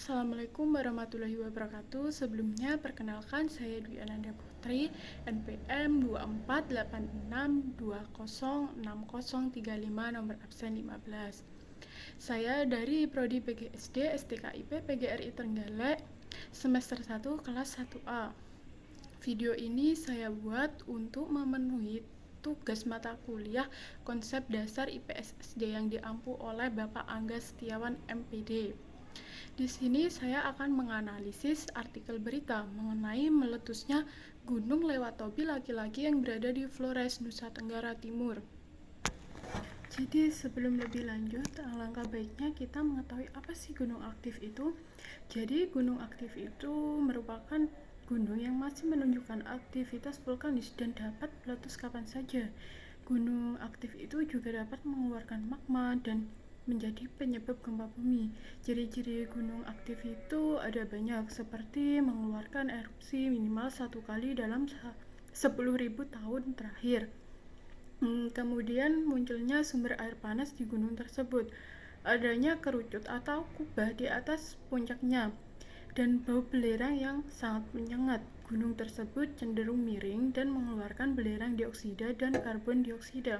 Assalamualaikum warahmatullahi wabarakatuh. Sebelumnya perkenalkan saya Dwi Ananda Putri, NPM 2486206035, nomor absen 15. Saya dari Prodi PGSD STKIP PGRI Trenggalek, semester 1 kelas 1A. Video ini saya buat untuk memenuhi tugas mata kuliah konsep dasar IPS SD yang diampu oleh Bapak Angga Setiawan MPD. Di sini saya akan menganalisis artikel berita mengenai meletusnya Gunung Lewatobi laki-laki yang berada di Flores, Nusa Tenggara Timur. Jadi sebelum lebih lanjut, alangkah baiknya kita mengetahui apa sih gunung aktif itu. Jadi gunung aktif itu merupakan gunung yang masih menunjukkan aktivitas vulkanis dan dapat meletus kapan saja. Gunung aktif itu juga dapat mengeluarkan magma dan menjadi penyebab gempa bumi. Ciri-ciri gunung aktif itu ada banyak, seperti mengeluarkan erupsi minimal 1 kali dalam 10.000 tahun terakhir. Kemudian munculnya sumber air panas di gunung tersebut, adanya kerucut atau kubah di atas puncaknya, dan bau belerang yang sangat menyengat. Gunung tersebut cenderung miring dan mengeluarkan belerang dioksida dan karbon dioksida,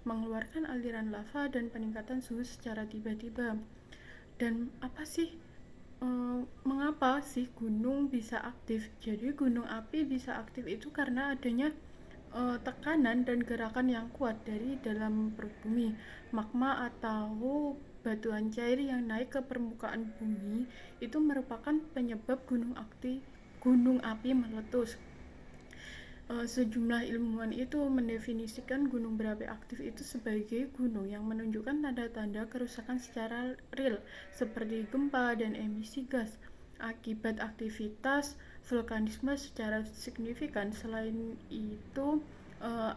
mengeluarkan aliran lava dan peningkatan suhu secara tiba-tiba. Dan mengapa sih gunung bisa aktif? Jadi gunung api bisa aktif itu karena adanya tekanan dan gerakan yang kuat dari dalam perut bumi. Magma atau batuan cair yang naik ke permukaan bumi itu merupakan penyebab gunung api meletus. Sejumlah ilmuwan itu mendefinisikan gunung berapi aktif itu sebagai gunung yang menunjukkan tanda-tanda kerusakan secara real, seperti gempa dan emisi gas akibat aktivitas vulkanisme secara signifikan. Selain itu,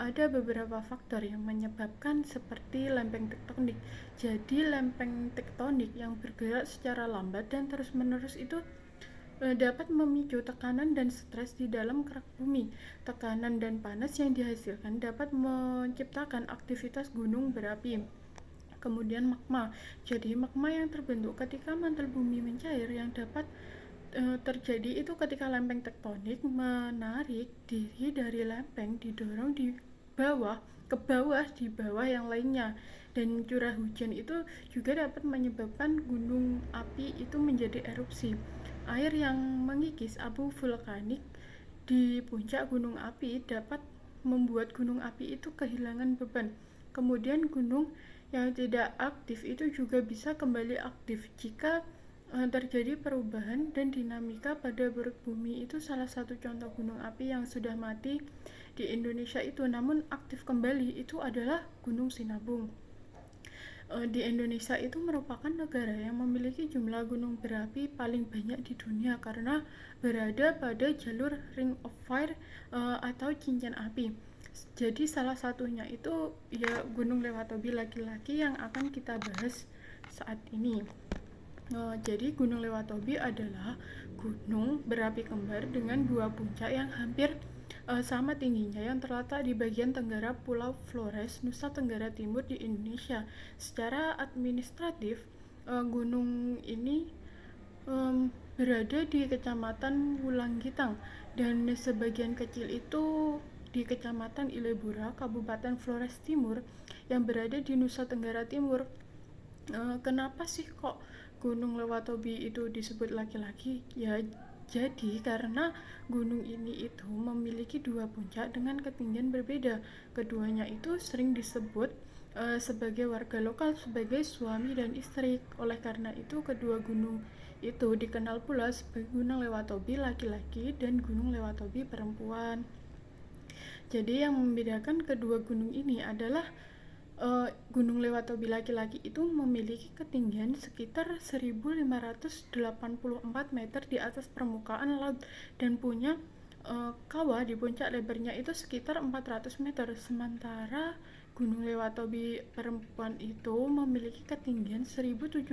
ada beberapa faktor yang menyebabkan, seperti lempeng tektonik. Jadi lempeng tektonik yang bergerak secara lambat dan terus-menerus itu dapat memicu tekanan dan stres di dalam kerak bumi. Tekanan dan panas yang dihasilkan dapat menciptakan aktivitas gunung berapi. Kemudian magma. Jadi magma yang terbentuk ketika mantel bumi mencair yang dapat terjadi itu ketika lempeng tektonik menarik diri dari lempeng, didorong ke bawah di bawah yang lainnya, dan curah hujan itu juga dapat menyebabkan gunung api itu menjadi erupsi. Air yang mengikis abu vulkanik di puncak gunung api dapat membuat gunung api itu kehilangan beban. Kemudian gunung yang tidak aktif itu juga bisa kembali aktif jika terjadi perubahan dan dinamika pada perut bumi. Itu salah satu contoh gunung api yang sudah mati di Indonesia itu namun aktif kembali itu adalah Gunung Sinabung. Di Indonesia itu merupakan negara yang memiliki jumlah gunung berapi paling banyak di dunia karena berada pada jalur Ring of Fire atau cincin api. Jadi salah satunya itu ya Gunung Lewatobi laki-laki yang akan kita bahas saat ini. Jadi Gunung Lewatobi adalah gunung berapi kembar dengan 2 puncak yang hampir sama tingginya, yang terletak di bagian tenggara Pulau Flores, Nusa Tenggara Timur di Indonesia. Secara administratif, gunung ini berada di Kecamatan Wulanggitang, dan sebagian kecil itu di Kecamatan Ilebura, Kabupaten Flores Timur, yang berada di Nusa Tenggara Timur. Kenapa sih kok Gunung Lewatobi itu disebut laki-laki? Ya, jadi karena gunung ini itu memiliki 2 puncak dengan ketinggian berbeda. Keduanya itu sering disebut sebagai warga lokal sebagai suami dan istri. Oleh karena itu, kedua gunung itu dikenal pula sebagai Gunung Lewatobi laki-laki dan Gunung Lewatobi perempuan. Jadi yang membedakan kedua gunung ini adalah Gunung Lewatobi laki-laki itu memiliki ketinggian sekitar 1.584 meter di atas permukaan laut dan punya kawah di puncak, lebarnya itu sekitar 400 meter. Sementara Gunung Lewatobi perempuan itu memiliki ketinggian 1.703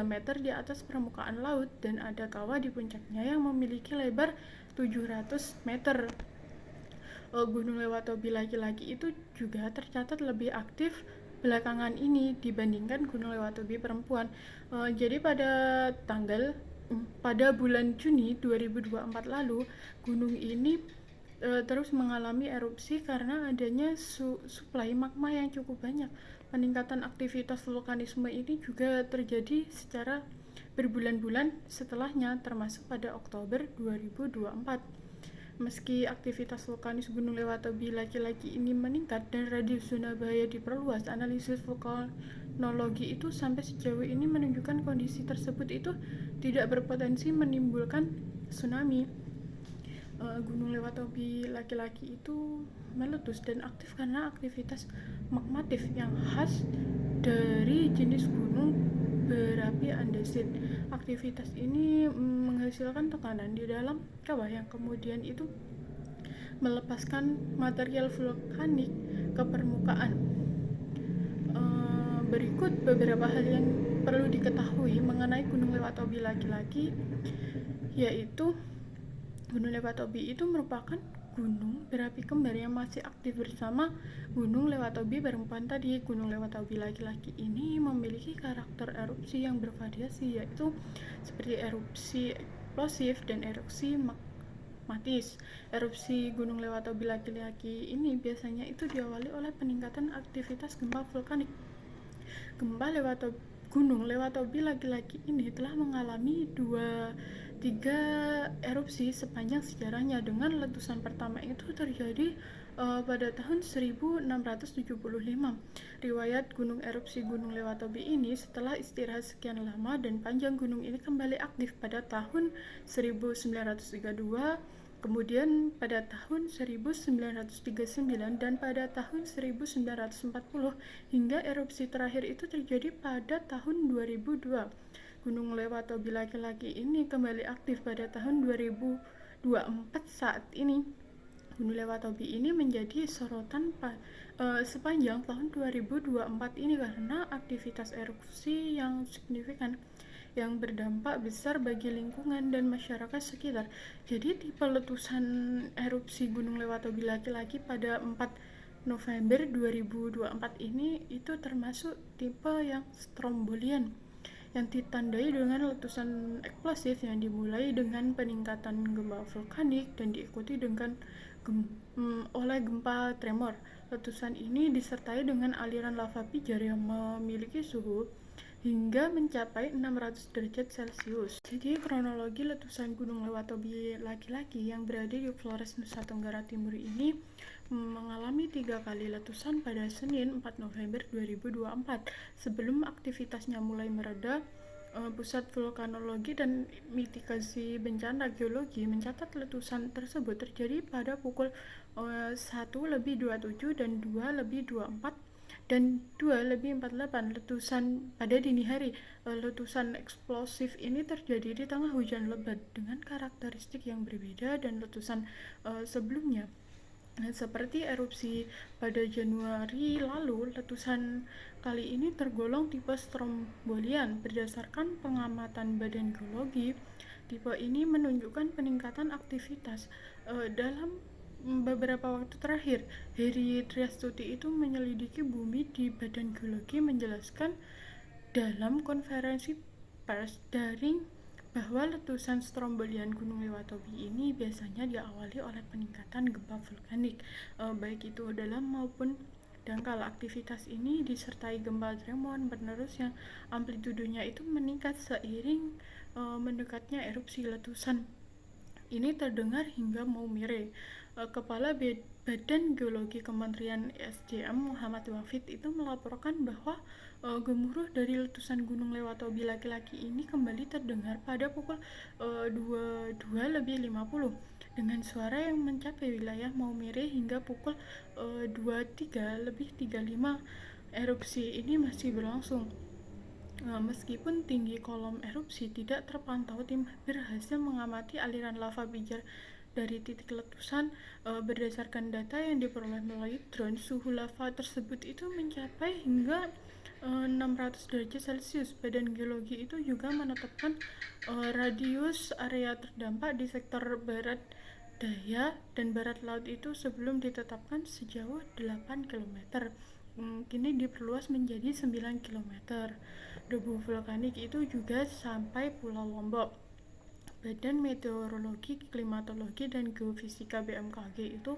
meter di atas permukaan laut dan ada kawah di puncaknya yang memiliki lebar 700 meter. Gunung Lewatobi laki-laki itu juga tercatat lebih aktif belakangan ini dibandingkan gunung Lewatobi perempuan. Jadi pada bulan Juni 2024 lalu, gunung ini terus mengalami erupsi karena adanya suplai magma yang cukup banyak. Peningkatan aktivitas vulkanisme ini juga terjadi secara berbulan-bulan setelahnya, termasuk pada Oktober 2024. Meski aktivitas vulkanis Gunung Lewatobi laki-laki ini meningkat dan radius zona bahaya diperluas, analisis vulkanologi itu sampai sejauh ini menunjukkan kondisi tersebut itu tidak berpotensi menimbulkan tsunami. Gunung Lewatobi laki-laki itu meletus dan aktif karena aktivitas magmatif yang khas dari jenis gunung berapi andesit. Aktivitas ini menghasilkan tekanan di dalam kawah yang kemudian itu melepaskan material vulkanik ke permukaan. Berikut beberapa hal yang perlu diketahui mengenai Gunung Lewatobi laki-laki, yaitu Gunung Lewatobi itu merupakan gunung berapi kembar yang masih aktif bersama Gunung Lewatobi perempuan tadi. Gunung Lewatobi laki-laki ini memiliki karakter erupsi yang bervariasi, yaitu seperti erupsi eksplosif dan erupsi magmatis. Erupsi Gunung Lewatobi laki-laki ini biasanya itu diawali oleh peningkatan aktivitas gempa vulkanik. Gunung Lewatobi laki-laki ini telah mengalami 3 erupsi sepanjang sejarahnya, dengan letusan pertama itu terjadi pada tahun 1675. Riwayat gunung erupsi Gunung Lewatobi ini setelah istirahat sekian lama dan panjang, gunung ini kembali aktif pada tahun 1932, kemudian pada tahun 1939 dan pada tahun 1940, hingga erupsi terakhir itu terjadi pada tahun 2002. Gunung Lewatobi laki-laki ini kembali aktif pada tahun 2024 saat ini. Gunung Lewatobi ini menjadi sorotan sepanjang tahun 2024 ini karena aktivitas erupsi yang signifikan yang berdampak besar bagi lingkungan dan masyarakat sekitar. Jadi tipe letusan erupsi Gunung Lewatobi laki-laki pada 4 November 2024 ini itu termasuk tipe yang strombolian, yang ditandai dengan letusan eksplosif yang dimulai dengan peningkatan gempa vulkanik dan diikuti oleh gempa tremor. Letusan ini disertai dengan aliran lava pijar yang memiliki suhu hingga mencapai 600 derajat Celcius. Jadi kronologi letusan Gunung Lewatobi laki-laki yang berada di Flores, Nusa Tenggara Timur ini mengalami 3 kali letusan pada Senin 4 November 2024. Sebelum aktivitasnya mulai mereda, Pusat Vulkanologi dan Mitigasi Bencana Geologi mencatat letusan tersebut terjadi pada pukul 1:27 dan 2:24 dan 2:48 letusan pada dini hari. Letusan eksplosif ini terjadi di tengah hujan lebat dengan karakteristik yang berbeda dan letusan sebelumnya. Seperti erupsi pada Januari lalu, letusan kali ini tergolong tipe strombolian. Berdasarkan pengamatan Badan Geologi, tipe ini menunjukkan peningkatan aktivitas dalam beberapa waktu terakhir. Heri Triastuti itu menyelidiki bumi di Badan Geologi menjelaskan dalam konferensi pers daring bahwa letusan strombolian Gunung Lewatobi ini biasanya diawali oleh peningkatan gempa vulkanik, baik itu dalam maupun dangkal. Aktivitas ini disertai gempa tremor penerus yang amplitudenya itu meningkat seiring mendekatnya erupsi. Letusan ini terdengar hingga Maumere. Kepala Badan Geologi Kementerian SDM Muhammad Wafid itu melaporkan bahwa gemuruh dari letusan Gunung Lewatobi laki-laki ini kembali terdengar pada pukul 22:50 dengan suara yang mencapai wilayah Maumere hingga pukul 23:35. Erupsi ini masih berlangsung. Meskipun tinggi kolom erupsi tidak terpantau, tim berhasil mengamati aliran lava pijar dari titik letusan. Berdasarkan data yang diperoleh melalui drone, suhu lava tersebut itu mencapai hingga 600 derajat Celcius. Badan Geologi itu juga menetapkan radius area terdampak di sektor barat daya dan barat laut itu sebelum ditetapkan sejauh 8 km. kini diperluas menjadi 9 km. Debu vulkanik itu juga sampai Pulau Lombok. Badan Meteorologi, Klimatologi, dan Geofisika BMKG itu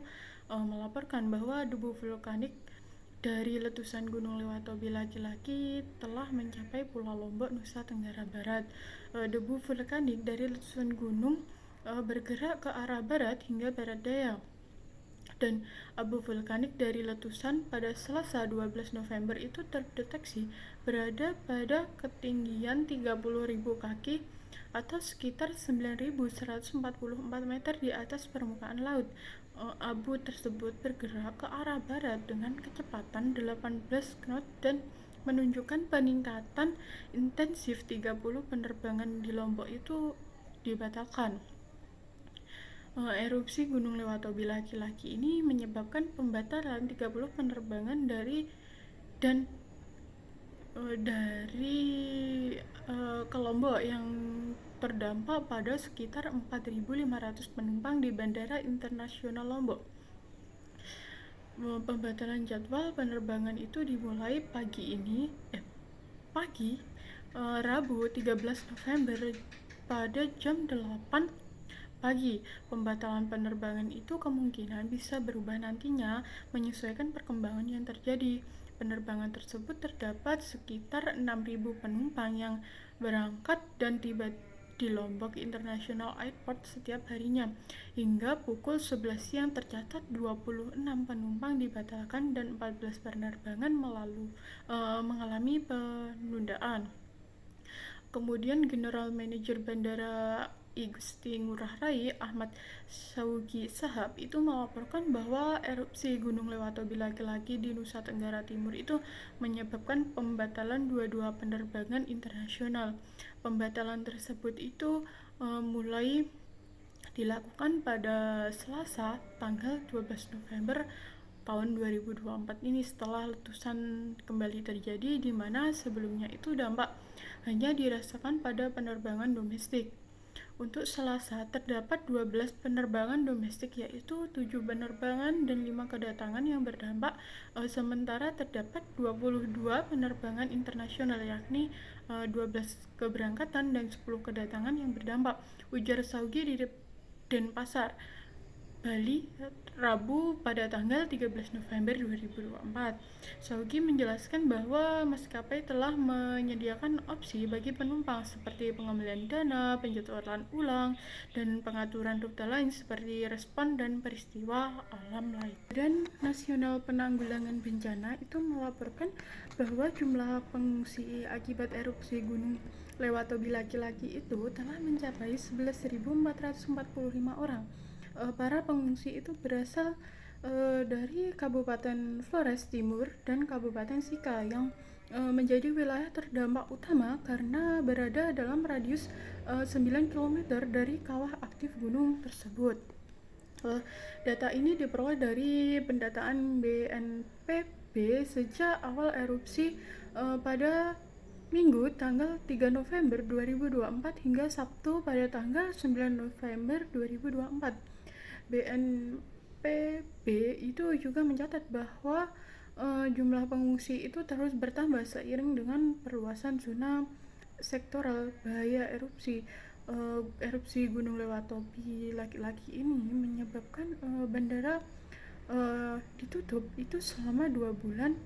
melaporkan bahwa debu vulkanik dari letusan Gunung Lewatobi Laki-Laki telah mencapai Pulau Lombok, Nusa Tenggara Barat. Debu vulkanik dari letusan gunung bergerak ke arah barat hingga barat daya. Dan abu vulkanik dari letusan pada Selasa 12 November itu terdeteksi berada pada ketinggian 30.000 kaki atau sekitar 9.144 meter di atas permukaan laut. Abu tersebut bergerak ke arah barat dengan kecepatan 18 knot dan menunjukkan peningkatan intensif. 30 penerbangan di Lombok itu dibatalkan. Erupsi Gunung Lewatobi Laki-Laki ini menyebabkan pembatalan 30 penerbangan dari ke Lombok yang terdampak pada sekitar 4.500 penumpang di Bandara Internasional Lombok. Pembatalan jadwal penerbangan itu dimulai Rabu 13 November pada jam 8 pagi. Pembatalan penerbangan itu kemungkinan bisa berubah nantinya menyesuaikan perkembangan yang terjadi. Penerbangan tersebut terdapat sekitar 6.000 penumpang yang berangkat dan tiba di Lombok International Airport setiap harinya. Hingga pukul 11 siang tercatat 26 penumpang dibatalkan dan 14 penerbangan mengalami penundaan. Kemudian General Manager Bandara Igusti Ngurah Rai Ahmad Syaugi Shahab itu melaporkan bahwa erupsi Gunung Lewatobi Laki-Laki di Nusa Tenggara Timur itu menyebabkan pembatalan 22 penerbangan internasional. Pembatalan tersebut itu mulai dilakukan pada Selasa tanggal 12 November tahun 2024 ini setelah letusan kembali terjadi, di mana sebelumnya itu dampak hanya dirasakan pada penerbangan domestik. Untuk Selasa terdapat 12 penerbangan domestik, yaitu 7 penerbangan dan 5 kedatangan yang berdampak, sementara terdapat 22 penerbangan internasional, yakni 12 keberangkatan dan 10 kedatangan yang berdampak, ujar Syaugi di Denpasar, Bali, Rabu pada tanggal 13 November 2024. Syaugi menjelaskan bahwa maskapai telah menyediakan opsi bagi penumpang seperti pengembalian dana, penjadwalan ulang, dan pengaturan rute lain seperti respon dan peristiwa alam lain. Badan Nasional Penanggulangan Bencana itu melaporkan bahwa jumlah pengungsi akibat erupsi Gunung Lewatobi Laki-Laki itu telah mencapai 11.445 orang. Para pengungsi itu berasal dari Kabupaten Flores Timur dan Kabupaten Sika yang menjadi wilayah terdampak utama karena berada dalam radius 9 km dari kawah aktif gunung tersebut. Data ini diperoleh dari pendataan BNPB sejak awal erupsi pada Minggu tanggal 3 November 2024 hingga Sabtu pada tanggal 9 November 2024. BNPB itu juga mencatat bahwa jumlah pengungsi itu terus bertambah seiring dengan perluasan zona sektoral bahaya erupsi. Erupsi Gunung Lewatobi Laki-Laki ini menyebabkan bandara ditutup itu selama 2 bulan,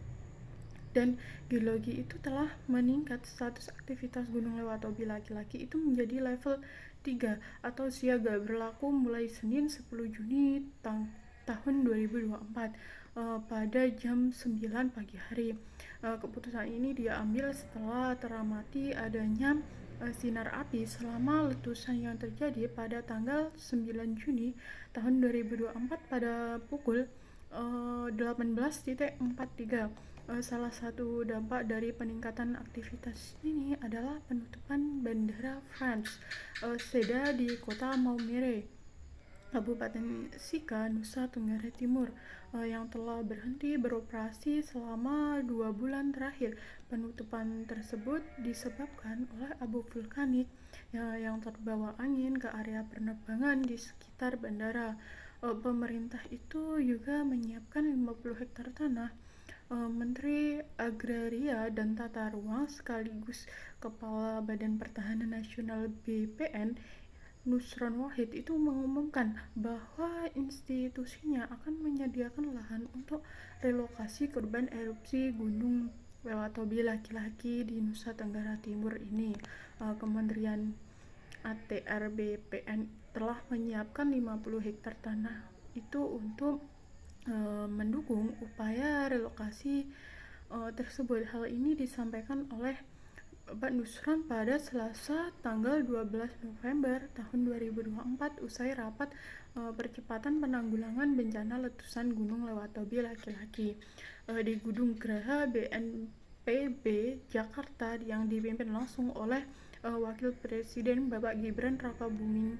dan geologi itu telah meningkat. Status aktivitas Gunung Lewatobi Laki-Laki itu menjadi level 3 atau siaga, berlaku mulai Senin 10 Juni tahun 2024 pada jam 9 pagi hari. Keputusan ini diambil setelah teramati adanya sinar api selama letusan yang terjadi pada tanggal 9 Juni tahun 2024 pada pukul 18.43. Salah satu dampak dari peningkatan aktivitas ini adalah penutupan Bandara France Seda di kota Maumere, Kabupaten Sika, Nusa Tenggara Timur, yang telah berhenti beroperasi selama 2 bulan terakhir. Penutupan tersebut disebabkan oleh abu vulkanik yang terbawa angin ke area penerbangan di sekitar bandara. Pemerintah itu juga menyiapkan 50 hektar tanah Menteri Agraria dan Tata Ruang sekaligus Kepala Badan Pertahanan Nasional BPN Nusron Wahid itu mengumumkan bahwa institusinya akan menyediakan lahan untuk relokasi korban erupsi Gunung Lewatobi laki-laki di Nusa Tenggara Timur ini. Kementerian ATR BPN telah menyiapkan 50 hektar tanah itu untuk mendukung upaya relokasi tersebut. Hal ini disampaikan oleh Bapak Nusron pada Selasa tanggal 12 November tahun 2024 usai rapat percepatan penanggulangan bencana letusan Gunung Lewatobi laki-laki di Gedung Geraha BNPB Jakarta yang dipimpin langsung oleh Wakil Presiden Bapak Gibran Rakabuming.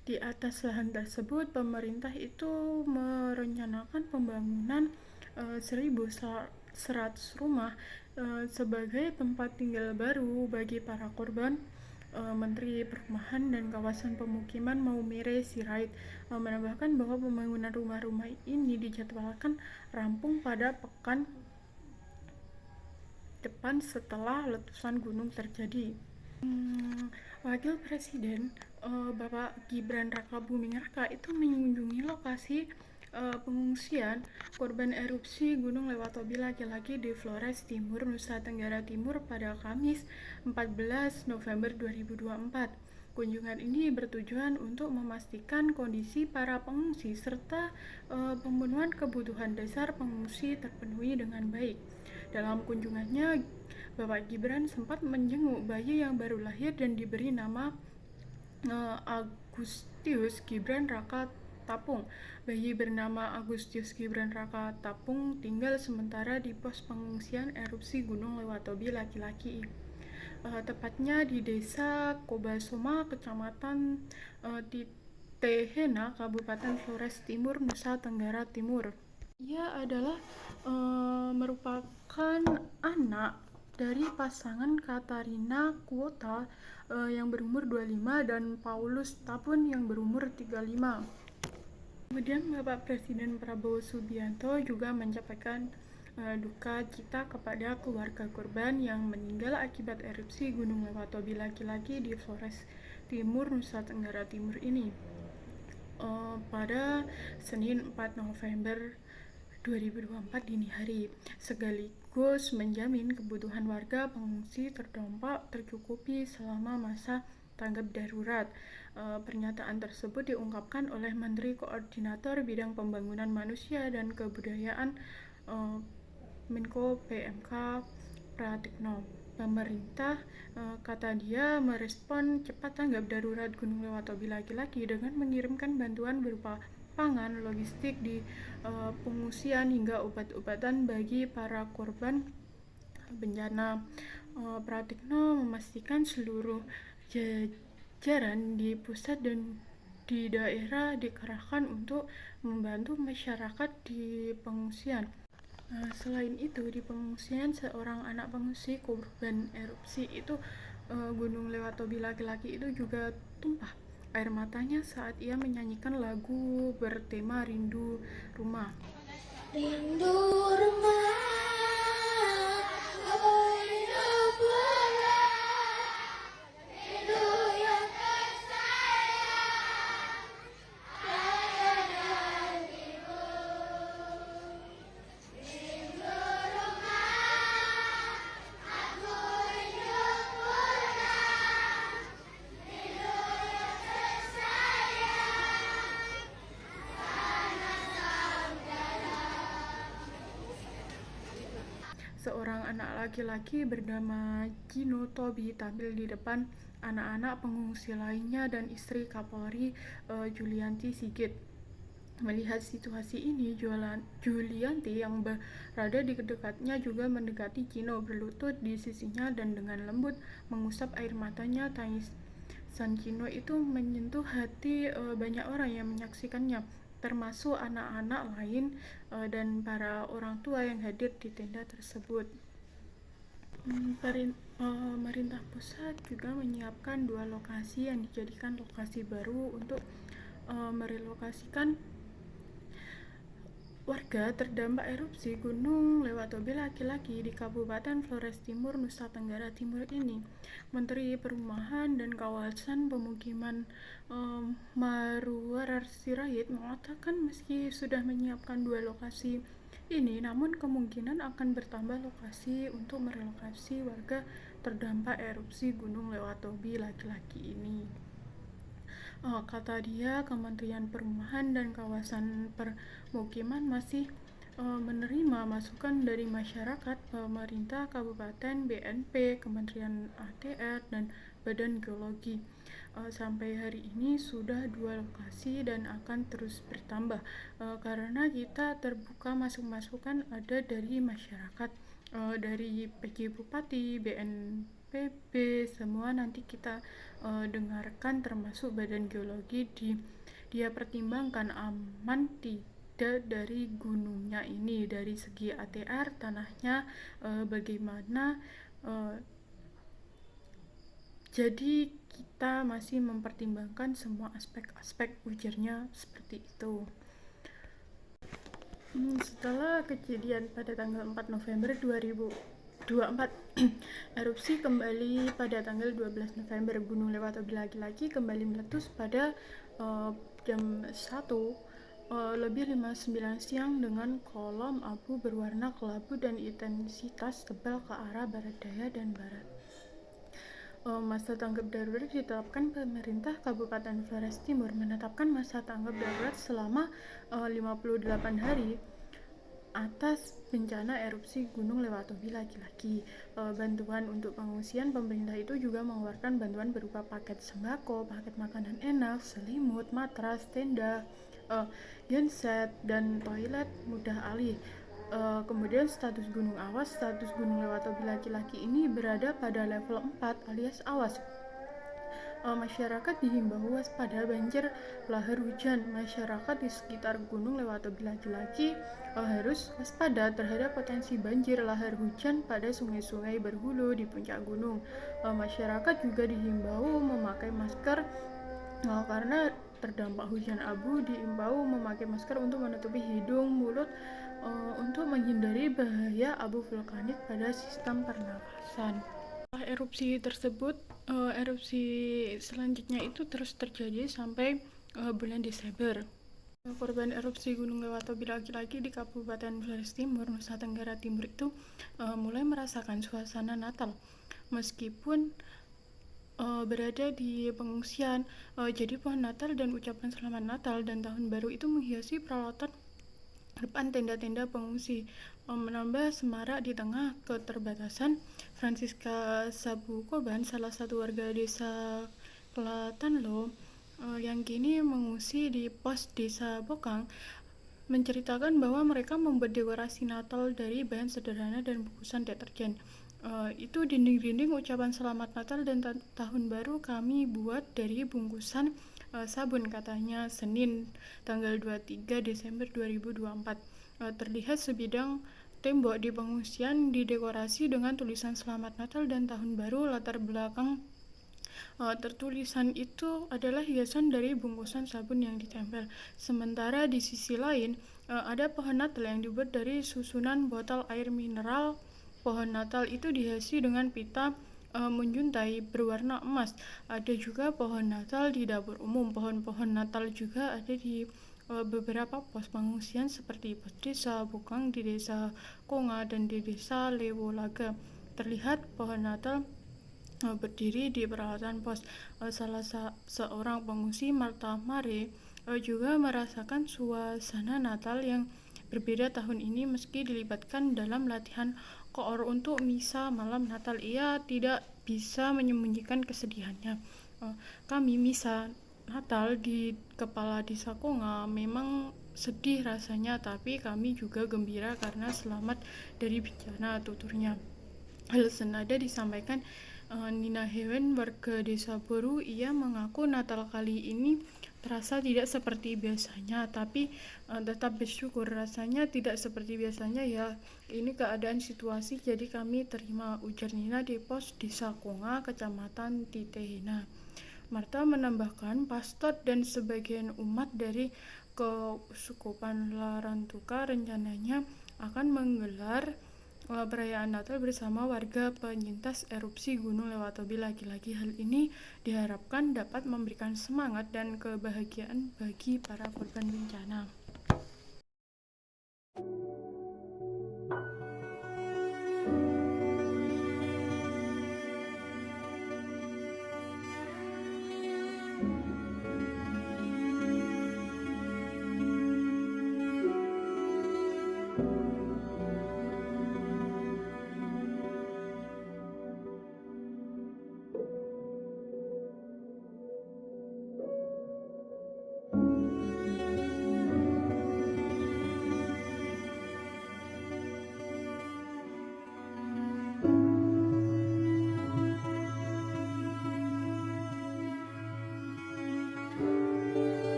Di atas lahan tersebut, pemerintah itu merencanakan pembangunan 1.100 rumah sebagai tempat tinggal baru bagi para korban. Menteri Perumahan dan Kawasan Pemukiman Maumere Sirait menambahkan bahwa pembangunan rumah-rumah ini dijadwalkan rampung pada pekan depan setelah letusan gunung terjadi. Wakil Presiden Bapak Gibran Rakabuming Raka itu mengunjungi lokasi pengungsian korban erupsi Gunung Lewatobi laki-laki di Flores Timur, Nusa Tenggara Timur pada Kamis 14 November 2024. Kunjungan ini bertujuan untuk memastikan kondisi para pengungsi serta pemenuhan kebutuhan dasar pengungsi terpenuhi dengan baik. Dalam kunjungannya, Bapak Gibran sempat menjenguk bayi yang baru lahir dan diberi nama Agustius Gibran Raka Tapung. Bayi bernama Agustius Gibran Raka Tapung tinggal sementara di pos pengungsian erupsi Gunung Lewatobi laki-laki, tepatnya di Desa Kobasoma, Kecamatan Titehena, Kabupaten Flores Timur, Nusa Tenggara Timur. Ia adalah merupakan anak dari pasangan Katarina Kuota yang berumur 25 dan Paulus Tapun yang berumur 35. Kemudian Bapak Presiden Prabowo Subianto juga menyampaikan duka cita kepada keluarga korban yang meninggal akibat erupsi Gunung Lewatobi laki-laki di Flores Timur, Nusa Tenggara Timur ini pada Senin 4 November 2024 dini hari, sekaligus menjamin kebutuhan warga pengungsi terdampak tercukupi selama masa tanggap darurat. Pernyataan tersebut diungkapkan oleh Menteri Koordinator Bidang Pembangunan Manusia dan Kebudayaan Menko PMK Pratikno. Pemerintah, kata dia, merespon cepat tanggap darurat Gunung Lewatobi laki-laki dengan mengirimkan bantuan berupa pangan, logistik di pengungsian hingga obat-obatan bagi para korban bencana. Pratikno memastikan seluruh jajaran di pusat dan di daerah dikerahkan untuk membantu masyarakat di pengungsian. Selain itu, di pengungsian seorang anak pengungsi korban erupsi itu Gunung Lewatobi laki-laki itu juga tumpah air matanya saat ia menyanyikan lagu bertema Rindu Rumah. Rindu rumah, oh rindu pulang, rindu yang tersayang, ayah dan ibu. Rindu rumah, aku rindu pulang, rindu yang tersayang, tanah saudara. Seorang anak laki-laki bernama Gino Tobi tampil di depan anak-anak pengungsi lainnya dan istri Kapolri Julianti Sigit. Melihat situasi ini, Julianti yang berada di dekatnya juga mendekati Gino, berlutut di sisinya dan dengan lembut mengusap air matanya. Tangisan Gino itu menyentuh hati banyak orang yang menyaksikannya, termasuk anak-anak lain dan para orang tua yang hadir di tenda tersebut. Pemerintah pusat juga menyiapkan 2 lokasi yang dijadikan lokasi baru untuk merelokasikan warga terdampak erupsi Gunung Lewatobi laki-laki di Kabupaten Flores Timur, Nusa Tenggara Timur ini. Menteri Perumahan dan Kawasan Pemukiman Marwar Sirait mengatakan meski sudah menyiapkan 2 lokasi ini, namun kemungkinan akan bertambah lokasi untuk merelokasi warga terdampak erupsi Gunung Lewatobi laki-laki ini. Kata dia, Kementerian Perumahan dan Kawasan Permukiman masih menerima masukan dari masyarakat, pemerintah kabupaten, BNP, Kementerian ATR, dan Badan Geologi. Sampai hari ini sudah 2 lokasi dan akan terus bertambah karena kita terbuka masukan ada dari masyarakat, dari PJ Bupati, BNPB, semua nanti kita dengarkan, termasuk Badan Geologi. Dia pertimbangkan aman tidak dari gunungnya ini, dari segi ATR tanahnya bagaimana. Jadi kita masih mempertimbangkan semua aspek-aspek, ujarnya seperti itu. Setelah kejadian pada tanggal 4 November 2024, erupsi kembali pada tanggal 12 November. Gunung Lewatobi laki-laki kembali meletus pada jam 1:59 siang dengan kolom abu berwarna kelabu dan intensitas tebal ke arah barat daya dan barat. Masa tanggap darurat ditetapkan pemerintah Kabupaten Flores Timur menetapkan masa tanggap darurat selama 58 hari atas bencana erupsi Gunung Lewatobi laki-laki. Bantuan untuk pengungsian, pemerintah itu juga mengeluarkan bantuan berupa paket sembako, paket makanan enak, selimut, matras, tenda, genset, dan toilet mudah alih. Kemudian status gunung awas. Status Gunung Lewatobi laki-laki ini berada pada level 4 alias awas. Masyarakat dihimbau waspada banjir lahar hujan. Masyarakat di sekitar Gunung Lewatobi laki-laki harus waspada terhadap potensi banjir lahar hujan pada sungai-sungai berhulu di puncak gunung. Masyarakat juga dihimbau memakai masker karena terdampak hujan abu. Diimbau memakai masker untuk menutupi hidung, mulut, untuk menghindari bahaya abu vulkanik pada sistem pernafasan. Setelah erupsi tersebut, erupsi selanjutnya itu terus terjadi sampai bulan Desember. Korban erupsi Gunung Lewatobi laki-laki di Kabupaten Flores Timur, Nusa Tenggara Timur itu mulai merasakan suasana Natal meskipun berada di pengungsian. Jadi pohon Natal dan ucapan selamat Natal dan Tahun Baru itu menghiasi peralatan depan tenda-tenda pengungsi, menambah semarak di tengah keterbatasan. Francisca Sabukoban, salah satu warga desa Klatanlo yang kini mengungsi di pos desa Bokang, menceritakan bahwa mereka membuat dekorasi Natal dari bahan sederhana dan bungkusan deterjen. Itu dinding-dinding ucapan selamat Natal dan Tahun Baru kami buat dari bungkusan sabun, katanya Senin tanggal 23 Desember 2024. Terlihat sebidang tembok di pengungsian didekorasi dengan tulisan selamat Natal dan Tahun Baru. Latar belakang tertulisan itu adalah hiasan dari bungkusan sabun yang ditempel. Sementara di sisi lain ada pohon Natal yang dibuat dari susunan botol air mineral. Pohon Natal itu dihiasi dengan pita menjuntai berwarna emas. Ada juga pohon Natal di dapur umum. Pohon-pohon Natal juga ada di beberapa pos pengungsian seperti pos desa Bukang di desa Konga dan di desa Lewolaga. Terlihat pohon Natal berdiri di peralatan pos. Salah seorang pengungsi, Marta Mare, juga merasakan suasana Natal yang berbeda tahun ini meski dilibatkan dalam latihan koor untuk misa malam Natal. Ia tidak bisa menyembunyikan kesedihannya. Kami misa Natal di Kepala Desa Konga memang sedih rasanya, tapi kami juga gembira karena selamat dari bencana, tuturnya. Hal senada disampaikan Nina Hewen, warga desa Boru. Ia mengaku Natal kali ini terasa tidak seperti biasanya, tapi tetap bersyukur. Rasanya tidak seperti biasanya ya, ini keadaan situasi, jadi kami terima, ujar Nina di pos desa Konga, kecamatan Titehena. Marta menambahkan, pastor dan sebagian umat dari Keuskupan Larantuka rencananya akan menggelar perayaan Natal bersama warga penyintas erupsi Gunung Lewatobi lagi-lagi. Hal ini diharapkan dapat memberikan semangat dan kebahagiaan bagi para korban bencana.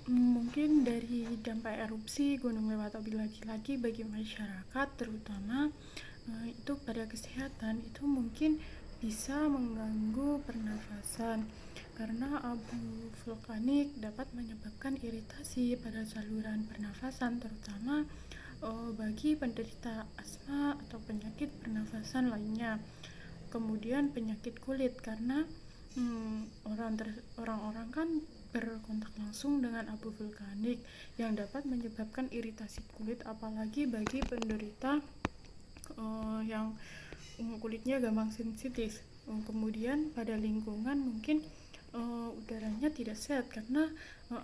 Mungkin dari dampak erupsi Gunung Lewatobi lagi-lagi bagi masyarakat terutama itu pada kesehatan, itu mungkin bisa mengganggu pernafasan karena abu vulkanik dapat menyebabkan iritasi pada saluran pernafasan terutama bagi penderita asma atau penyakit pernafasan lainnya. Kemudian penyakit kulit karena orang-orang kan berkontak langsung dengan abu vulkanik yang dapat menyebabkan iritasi kulit, apalagi bagi penderita yang kulitnya gampang sensitif. Kemudian pada lingkungan mungkin udaranya tidak sehat karena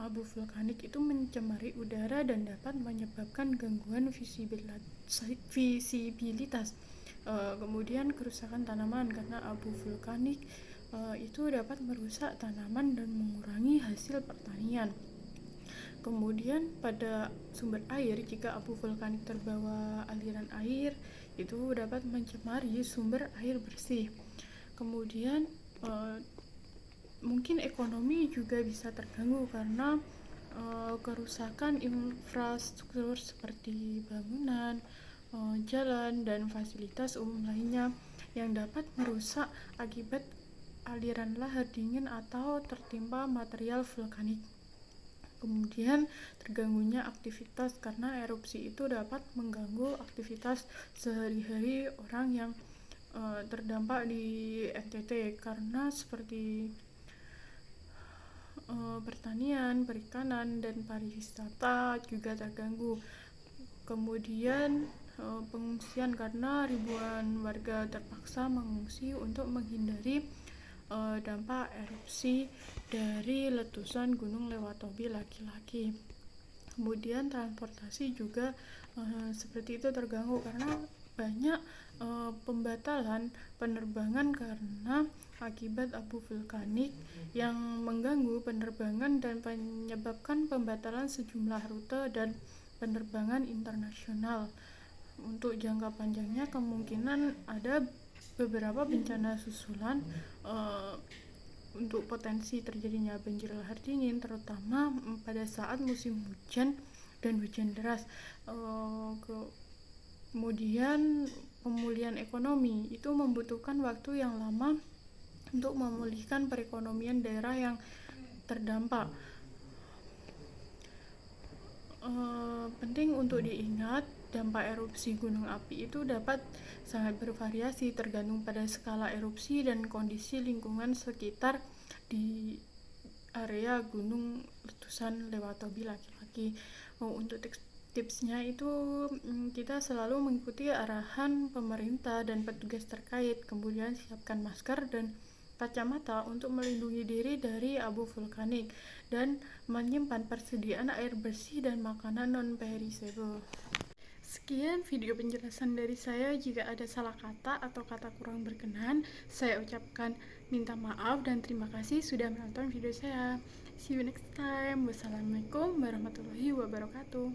abu vulkanik itu mencemari udara dan dapat menyebabkan gangguan visibilitas. Kemudian kerusakan tanaman karena abu vulkanik itu dapat merusak tanaman dan mengurangi hasil pertanian. Kemudian pada sumber air, jika abu vulkanik terbawa aliran air, itu dapat mencemari sumber air bersih. Kemudian mungkin ekonomi juga bisa terganggu karena kerusakan infrastruktur seperti bangunan, jalan, dan fasilitas umum lainnya yang dapat merusak akibat aliran lahar dingin atau tertimpa material vulkanik. Kemudian terganggunya aktivitas karena erupsi itu dapat mengganggu aktivitas sehari-hari orang yang terdampak di NTT karena seperti pertanian, perikanan, dan pariwisata juga terganggu. Kemudian pengungsian karena ribuan warga terpaksa mengungsi untuk menghindari dampak erupsi dari letusan Gunung Lewatobi lagi-lagi. Kemudian transportasi juga seperti itu terganggu karena banyak pembatalan penerbangan karena akibat abu vulkanik yang mengganggu penerbangan dan menyebabkan pembatalan sejumlah rute dan penerbangan internasional. Untuk jangka panjangnya kemungkinan ada beberapa bencana susulan untuk potensi terjadinya banjir lahar dingin terutama pada saat musim hujan dan hujan deras. Kemudian pemulihan ekonomi itu membutuhkan waktu yang lama untuk memulihkan perekonomian daerah yang terdampak. Penting untuk diingat, dampak erupsi gunung api itu dapat sangat bervariasi tergantung pada skala erupsi dan kondisi lingkungan sekitar di area gunung letusan Lewatobi lagi-lagi. Untuk tipsnya itu kita selalu mengikuti arahan pemerintah dan petugas terkait, kemudian siapkan masker dan kacamata untuk melindungi diri dari abu vulkanik dan menyimpan persediaan air bersih dan makanan non-perishable. Sekian video penjelasan dari saya. Jika ada salah kata atau kata kurang berkenan, saya ucapkan minta maaf dan terima kasih sudah menonton video saya. See you next time. Wassalamualaikum warahmatullahi wabarakatuh.